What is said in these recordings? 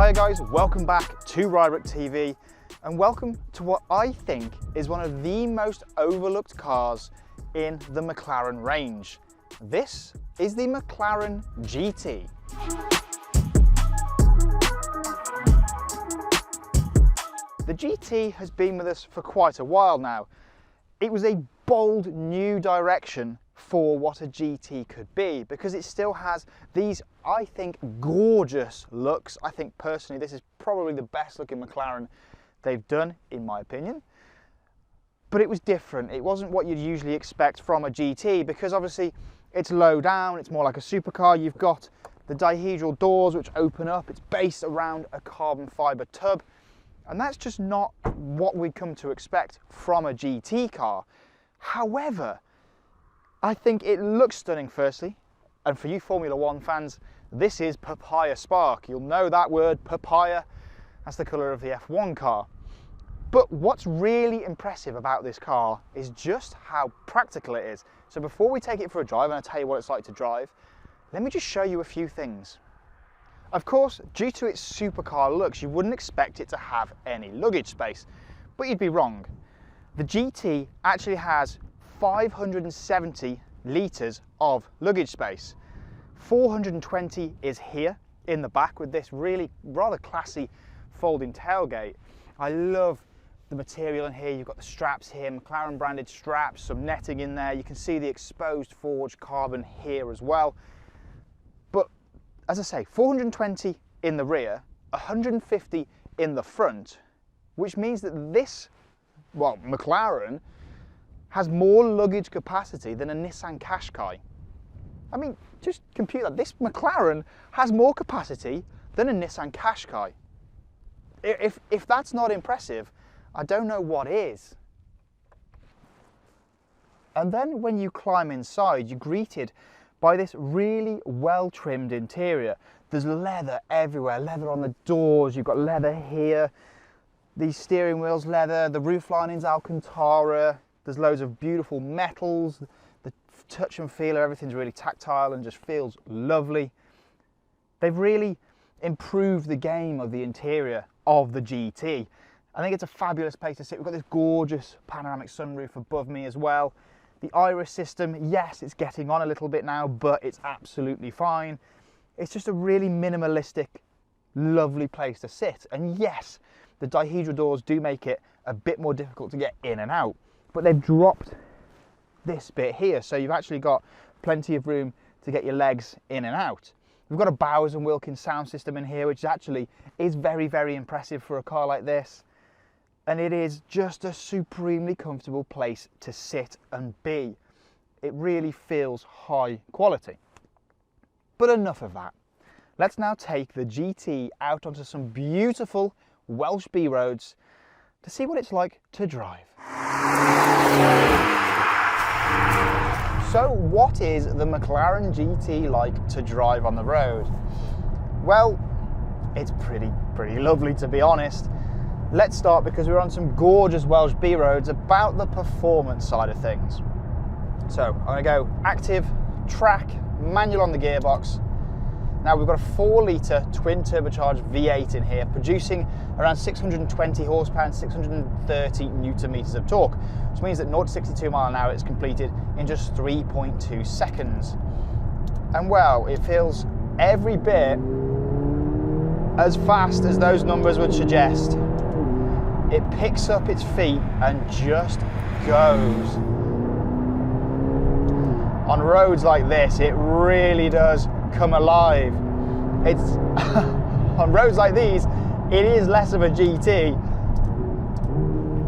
Hiya guys, welcome back to Rybrook TV and welcome to what I think is one of the most overlooked cars in the McLaren range. This is the McLaren GT. The GT has been with us for quite a while now. It was a bold new direction for what a GT could be because it still has these, I think, gorgeous looks. I think personally this is probably the best looking McLaren they've done, in my opinion. But it was different. It wasn't what you'd usually expect from a GT because obviously it's low down, it's more like a supercar. You've got the dihedral doors which open up. It's based around a carbon fibre tub. And that's just not what we'd come to expect from a GT car. However, I think it looks stunning firstly, and for you Formula One fans, this is papaya spark. You'll know that word, papaya. That's the colour of the F1 car. But what's really impressive about this car is just how practical it is. So before we take it for a drive, and I'll tell you what it's like to drive, let me just show you a few things. Of course, due to its supercar looks, you wouldn't expect it to have any luggage space, but you'd be wrong. The GT actually has 570 litres of luggage space. 420 is here in the back with this really rather classy folding tailgate. I love the material in here. You've got the straps here, McLaren branded straps, some netting in there. You can see the exposed forged carbon here as well. But as I say, 420 in the rear, 150 in the front, which means that this, well, McLaren has more luggage capacity than a Nissan Qashqai. I mean, just compute that. This McLaren has more capacity than a Nissan Qashqai. If that's not impressive, I don't know what is. And then when you climb inside, you're greeted by this really well-trimmed interior. There's leather everywhere, leather on the doors, you've got leather here, these steering wheels leather, the roof lining's Alcantara. There's loads of beautiful metals, the touch and feel, everything's really tactile and just feels lovely. They've really improved the game of the interior of the GT. I think it's a fabulous place to sit. We've got this gorgeous panoramic sunroof above me as well. The iris system, yes, it's getting on a little bit now, but it's absolutely fine. It's just a really minimalistic, lovely place to sit. And yes, the dihedral doors do make it a bit more difficult to get in and out. But they've dropped this bit here, so you've actually got plenty of room to get your legs in and out. We've got a Bowers & Wilkins sound system in here, which actually is very, very impressive for a car like this. And it is just a supremely comfortable place to sit and be. It really feels high quality. But enough of that. Let's now take the GT out onto some beautiful Welsh B roads to see what it's like to drive. So what is the McLaren GT like to drive on the road? Well, it's pretty lovely, to be honest. Let's start because we're on some gorgeous Welsh B roads about the performance side of things. So I'm going to go active, track, manual on the gearbox. Now we've got a 4-litre twin turbocharged V8 in here, producing around 620 horsepower and 630 newton meters of torque, which means that 0 to 62 mile an hour is completed in just 3.2 seconds. And well, it feels every bit as fast as those numbers would suggest. It picks up its feet and just goes. On roads like this, it really does come alive. It's on roads like these, it is less of a GT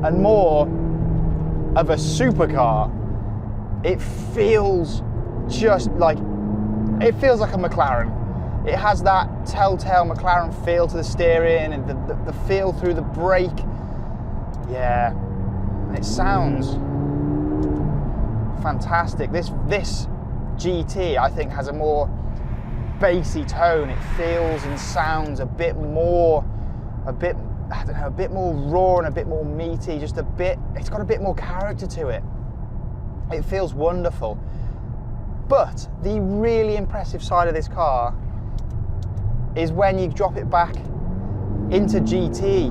and more of a supercar. It feels just like, it feels like a McLaren. It has that telltale McLaren feel to the steering and the feel through the brake. Yeah, it sounds fantastic. This GT, I think, has a more bassy tone. It feels and sounds a bit more raw and a bit more meaty, just a bit, it's got a bit more character to it. It feels wonderful. But the really impressive side of this car is when you drop it back into GT,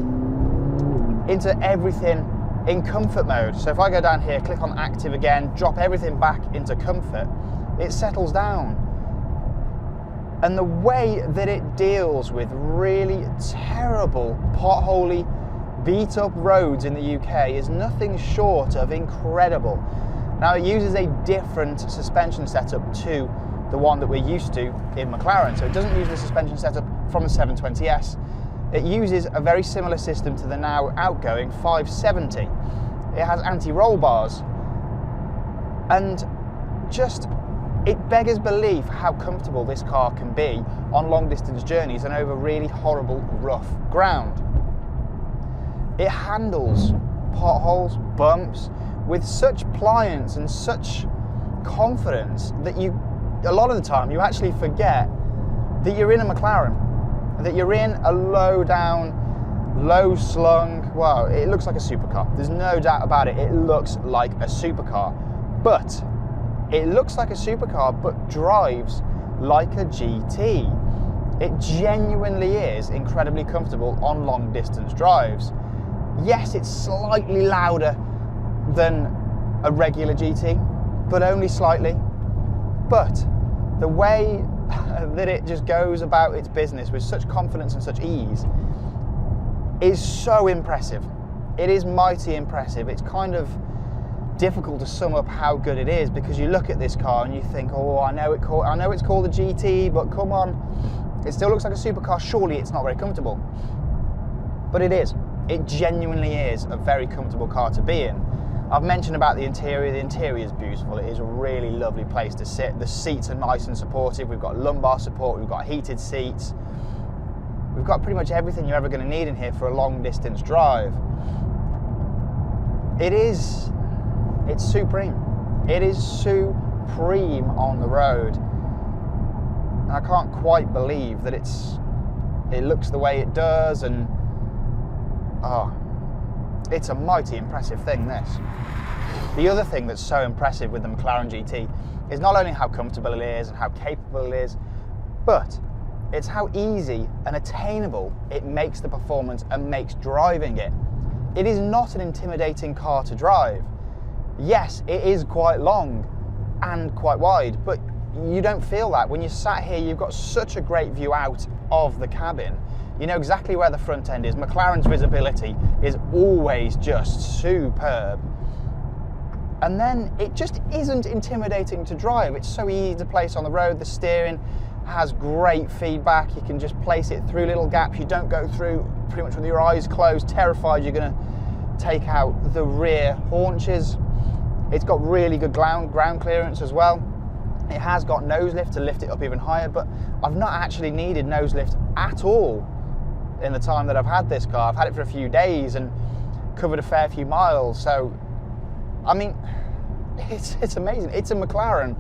into everything in comfort mode. So if I go down here, click on active again, drop everything back into comfort, it settles down. And the way that it deals with really terrible, potholey, beat up roads in the UK is nothing short of incredible. Now it uses a different suspension setup to the one that we're used to in McLaren. So it doesn't use the suspension setup from the 720S. It uses a very similar system to the now outgoing 570. It has anti-roll bars. And just, it beggars belief how comfortable this car can be on long distance journeys and over really horrible rough ground. It handles potholes, bumps with such pliance and such confidence that a lot of the time you actually forget that you're in a McLaren, that you're in a low down, low slung, well, it looks like a supercar. There's no doubt about it, it looks like a supercar. But it looks like a supercar, but drives like a GT. It genuinely is incredibly comfortable on long distance drives. Yes, it's slightly louder than a regular GT, but only slightly. But the way that it just goes about its business with such confidence and such ease is so impressive. It is mighty impressive. It's kind of difficult to sum up how good it is, because you look at this car and you think, oh, I know it's called a GT, but come on, it still looks like a supercar. Surely it's not very comfortable. But it is. It genuinely is a very comfortable car to be in. I've mentioned about the interior. The interior is beautiful. It is a really lovely place to sit. The seats are nice and supportive. We've got lumbar support. We've got heated seats. We've got pretty much everything you're ever going to need in here for a long distance drive. It's supreme. It is supreme on the road. And I can't quite believe that it looks the way it does, and it's a mighty impressive thing, this. The other thing that's so impressive with the McLaren GT is not only how comfortable it is and how capable it is, but it's how easy and attainable it makes the performance and makes driving it. It is not an intimidating car to drive. Yes, it is quite long and quite wide, but you don't feel that. When you're sat here, you've got such a great view out of the cabin. You know exactly where the front end is. McLaren's visibility is always just superb. And then it just isn't intimidating to drive. It's so easy to place on the road. The steering has great feedback. You can just place it through little gaps. You don't go through pretty much with your eyes closed, terrified you're going to take out the rear haunches. It's got really good ground clearance as well. It has got nose lift to lift it up even higher, but I've not actually needed nose lift at all in the time that I've had this car. I've had it for a few days and covered a fair few miles. So, I mean, it's amazing. It's a McLaren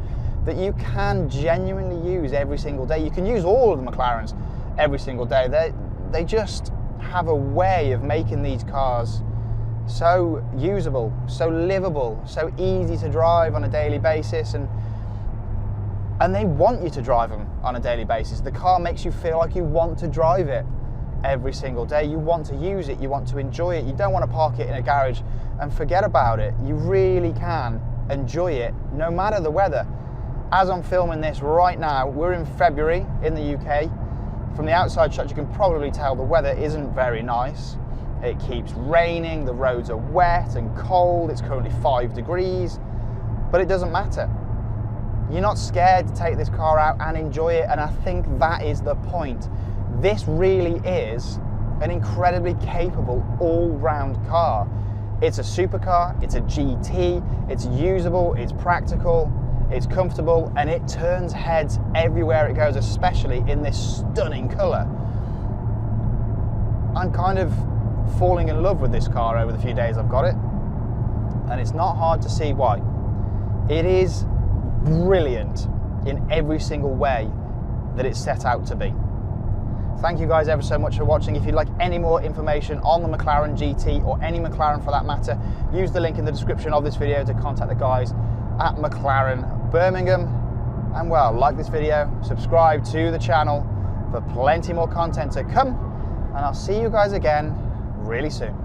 that you can genuinely use every single day. You can use all of the McLarens every single day. They just have a way of making these cars so usable, so livable, so easy to drive on a daily basis, and they want you to drive them on a daily basis. The car makes you feel like you want to drive it every single day. You want to use it, you want to enjoy it. You don't want to park it in a garage and forget about it. You really can enjoy it no matter the weather. As I'm filming this right now, we're in February in the UK. From the outside shot, you can probably tell the weather isn't very nice. It keeps raining, the roads are wet and cold. It's currently 5 degrees, but it doesn't matter. You're not scared to take this car out and enjoy it, and I think that is the point. This really is an incredibly capable all-round car. It's a supercar, it's a GT, it's usable, it's practical, it's comfortable, and it turns heads everywhere it goes, especially in this stunning colour. I'm kind of falling in love with this car over the few days I've got it, and it's not hard to see why. It is brilliant in every single way that it's set out to be. Thank you guys ever so much for watching. If you'd like any more information on the McLaren GT, or any McLaren for that matter, use the link in the description of this video to contact the guys at McLaren Birmingham. And well, like this video, subscribe to the channel for plenty more content to come, and I'll see you guys again really soon.